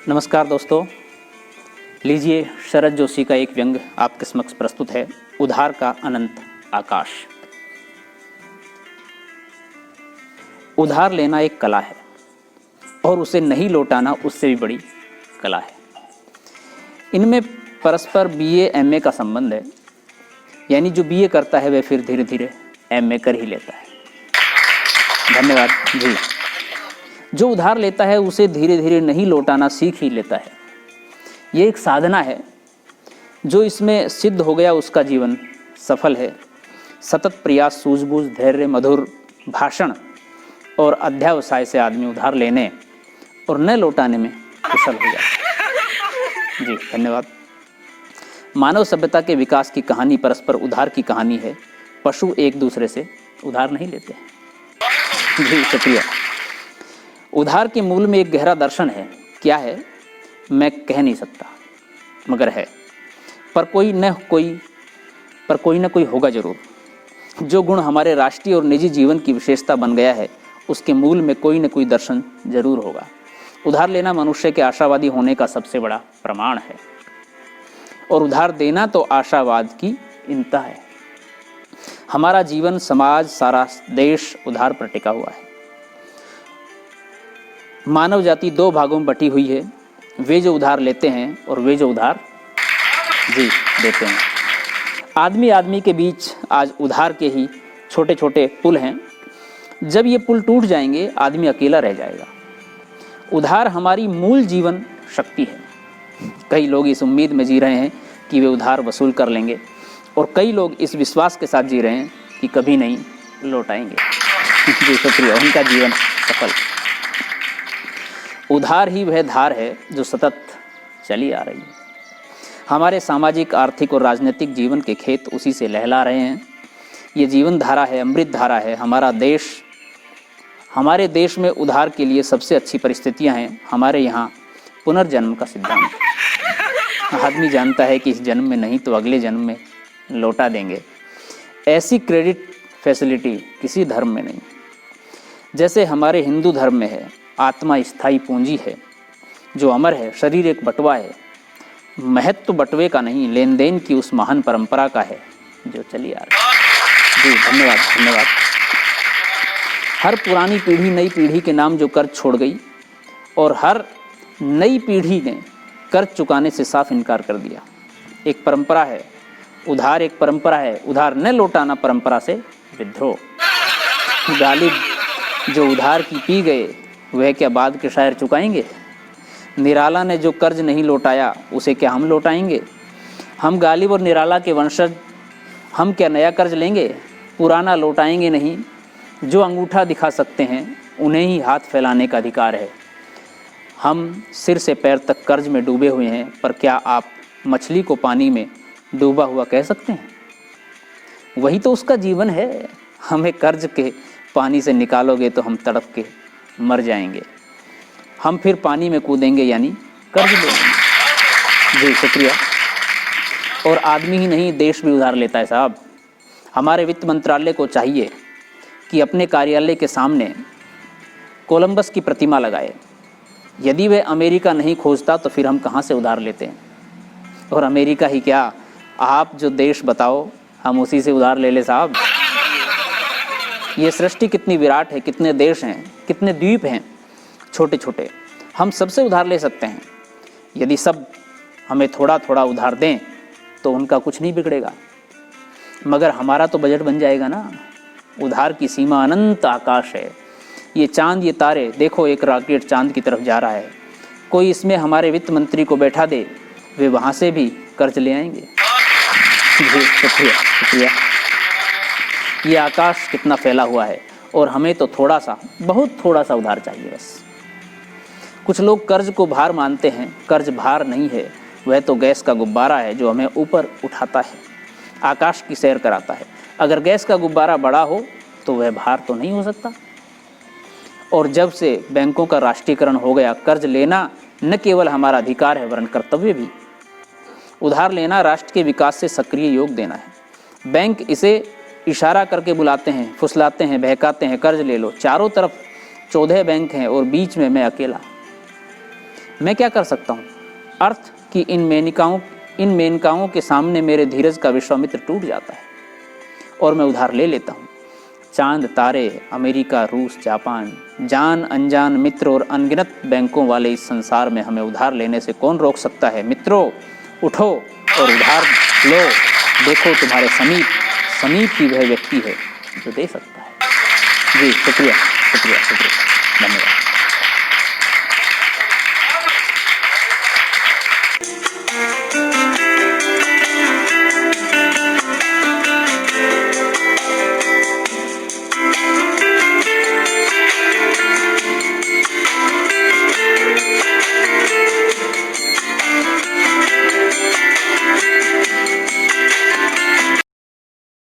नमस्कार दोस्तों, लीजिए शरद जोशी का एक व्यंग्य आपके समक्ष प्रस्तुत है। उधार का अनंत आकाश। उधार लेना एक कला है और उसे नहीं लौटाना उससे भी बड़ी कला है। इनमें परस्पर बीए एमए का संबंध है, यानी जो बीए करता है वह फिर धीरे धीरे एमए कर ही लेता है। धन्यवाद जी। जो उधार लेता है उसे धीरे धीरे नहीं लौटाना सीख ही लेता है। ये एक साधना है। जो इसमें सिद्ध हो गया उसका जीवन सफल है। सतत प्रयास, सूझबूझ, धैर्य, मधुर भाषण और अध्यावसाय से आदमी उधार लेने और न लौटाने में कुशल हो जाता है। जी धन्यवाद। मानव सभ्यता के विकास की कहानी परस्पर उधार की कहानी है। पशु एक दूसरे से उधार नहीं लेते हैं। जी शुक्रिया। उधार के मूल में एक गहरा दर्शन है। क्या है मैं कह नहीं सकता, मगर है। पर कोई न कोई होगा जरूर। जो गुण हमारे राष्ट्रीय और निजी जीवन की विशेषता बन गया है, उसके मूल में कोई न कोई दर्शन जरूर होगा। उधार लेना मनुष्य के आशावादी होने का सबसे बड़ा प्रमाण है, और उधार देना तो आशावाद की इंतहा है। हमारा जीवन, समाज, सारा देश उधार पर टिका हुआ है। मानव जाति दो भागों में बटी हुई है, वे जो उधार लेते हैं और वे जो उधार जी देते हैं। आदमी आदमी के बीच आज उधार के ही छोटे छोटे पुल हैं। जब ये पुल टूट जाएंगे आदमी अकेला रह जाएगा। उधार हमारी मूल जीवन शक्ति है। कई लोग इस उम्मीद में जी रहे हैं कि वे उधार वसूल कर लेंगे, और कई लोग इस विश्वास के साथ जी रहे हैं कि कभी नहीं लौटाएंगे। जी शुक्रिया। उनका जीवन सफल। उधार ही वह धार है जो सतत चली आ रही है। हमारे सामाजिक, आर्थिक और राजनीतिक जीवन के खेत उसी से लहला रहे हैं। ये जीवन धारा है, अमृत धारा है। हमारे देश में उधार के लिए सबसे अच्छी परिस्थितियां हैं। हमारे यहाँ पुनर्जन्म का सिद्धांत। आदमी जानता है कि इस जन्म में नहीं तो अगले जन्म में लौटा देंगे। ऐसी क्रेडिट फैसिलिटी किसी धर्म में नहीं। जैसे हमारे हिंदू धर्म में है, आत्मा स्थायी पूंजी है जो अमर है। शरीर एक बटवा है। महत्व तो बटवे का नहीं, लेन देन की उस महान परंपरा का है जो चली आ रही है। जी धन्यवाद धन्यवाद। हर पुरानी पीढ़ी नई पीढ़ी के नाम जो कर्ज छोड़ गई, और हर नई पीढ़ी ने कर्ज चुकाने से साफ इनकार कर दिया। एक परंपरा है उधार, एक परंपरा है उधार न लौटाना, परंपरा से विद्रोह। गालिब जो उधार की पी गए वह क्या बाद के शायर चुकाएंगे? निराला ने जो कर्ज नहीं लौटाया उसे क्या हम लौटाएंगे? हम गालिब और निराला के वंशज, हम क्या नया कर्ज लेंगे? पुराना लौटाएंगे नहीं। जो अंगूठा दिखा सकते हैं उन्हें ही हाथ फैलाने का अधिकार है। हम सिर से पैर तक कर्ज में डूबे हुए हैं, पर क्या आप मछली को पानी में डूबा हुआ कह सकते हैं? वही तो उसका जीवन है। हमें कर्ज के पानी से निकालोगे तो हम तड़प के मर जाएंगे। हम फिर पानी में कूदेंगे, यानी कर्ज लेंगे। जी शुक्रिया। और आदमी ही नहीं, देश भी उधार लेता है साहब। हमारे वित्त मंत्रालय को चाहिए कि अपने कार्यालय के सामने कोलंबस की प्रतिमा लगाए। यदि वह अमेरिका नहीं खोजता तो फिर हम कहाँ से उधार लेते हैं? और अमेरिका ही क्या, आप जो देश बताओ हम उसी से उधार ले ले साहब। ये सृष्टि कितनी विराट है, कितने देश हैं, कितने द्वीप हैं छोटे छोटे। हम सबसे उधार ले सकते हैं। यदि सब हमें थोड़ा थोड़ा उधार दें तो उनका कुछ नहीं बिगड़ेगा, मगर हमारा तो बजट बन जाएगा ना। उधार की सीमा अनंत आकाश है। ये चांद, ये तारे, देखो एक रॉकेट चांद की तरफ जा रहा है। कोई इसमें हमारे वित्त मंत्री को बैठा दे, वे वहाँ से भी कर्ज ले आएंगे। जी शुक्रिया शुक्रिया। ये आकाश कितना फैला हुआ है, और हमें तो थोड़ा सा, बहुत थोड़ा सा उधार चाहिए बस। कुछ लोग कर्ज को भार मानते हैं। कर्ज भार नहीं है, वह तो गैस का गुब्बारा है जो हमें ऊपर उठाता है, आकाश की सैर कराता है। अगर गैस का गुब्बारा बड़ा हो तो वह भार तो नहीं हो सकता। और जब से बैंकों का राष्ट्रीयकरण हो गया, कर्ज लेना न केवल हमारा अधिकार है वरन कर्तव्य भी। उधार लेना राष्ट्र के विकास से सक्रिय योग देना है। बैंक इसे इशारा करके बुलाते हैं, फुसलाते हैं, बहकाते हैं, कर्ज ले लो। चारों तरफ 14 बैंक हैं और बीच में मैं अकेला। मैं क्या कर सकता हूँ? अर्थ कि इन मेनकाओं के सामने मेरे धीरज का विश्वामित्र टूट जाता है और मैं उधार ले लेता हूँ। चांद, तारे, अमेरिका, रूस, जापान, जान अनजान मित्र और अनगिनत बैंकों वाले इस संसार में हमें उधार लेने से कौन रोक सकता है? मित्रों, उठो और उधार लो। देखो तुम्हारे समीप ही वह व्यक्ति है जो दे सकता है। जी शुक्रिया, धन्यवाद।